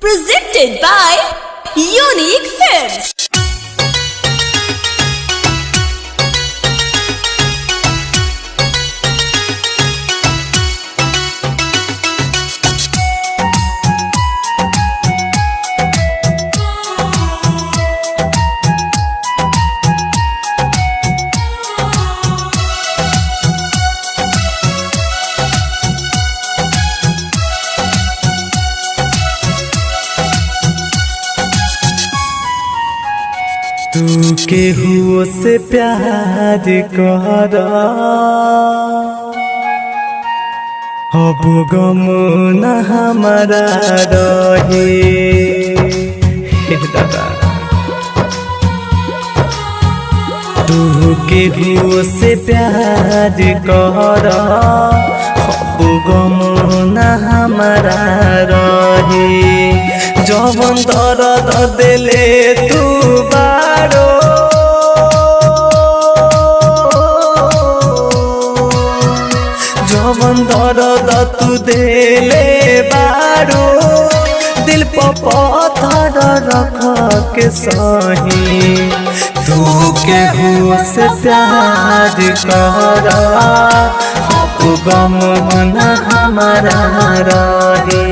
Presented by Unique Films. तू केहू से प्यार कर अब गम न हमारा रहे। तू केहू से प्यार कर अब गम न हमारा रहे। जवन दर्द दिले तू बारो जवन दर्द तू दिले बारो दिल पर पत्थर रख के सही। तू केहू से प्यार कर अब गम न हमारा रहे।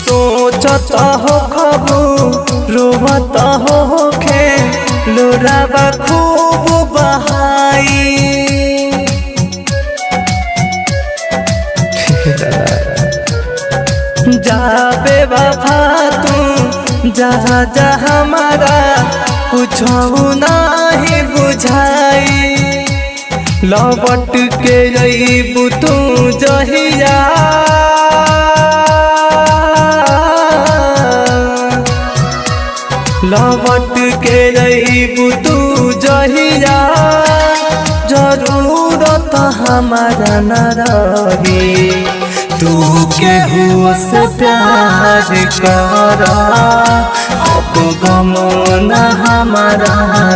सोचता हो खबू रोवता हो खे लोराबा खूब बहाई। जाबे वफा तू जहाँ जहाँ हमारा कुछ नहीं बुझाई। लौट के अइबू तू जहिया लौट के अइबू तू जहिया जरूरत हमारा न रही। तू केहू से प्यार कर अब गम न हमारा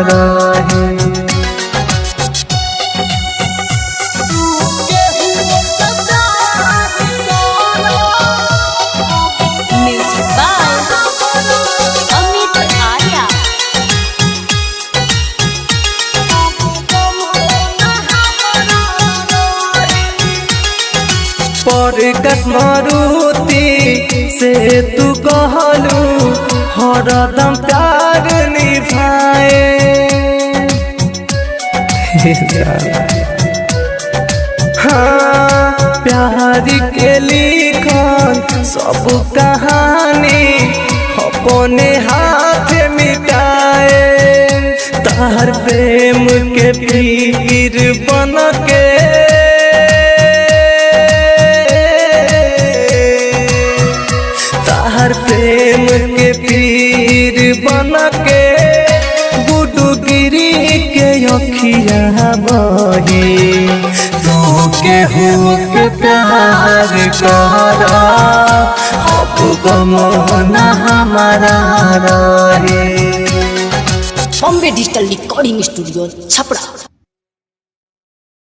रहे। पर मारुति से तू कहलू हरदम प्यार निभाए। हाँ प्यार के लिखल सब कहानी अपने हाथ मिटाए। तार प्रेम के पीर बन के प्रेम के पीर बन के गुडगिरी के अखिया बही। तू केहू के प्यार कर अब गम न हमारा रहे। Bombay digital recording studio Chhapra.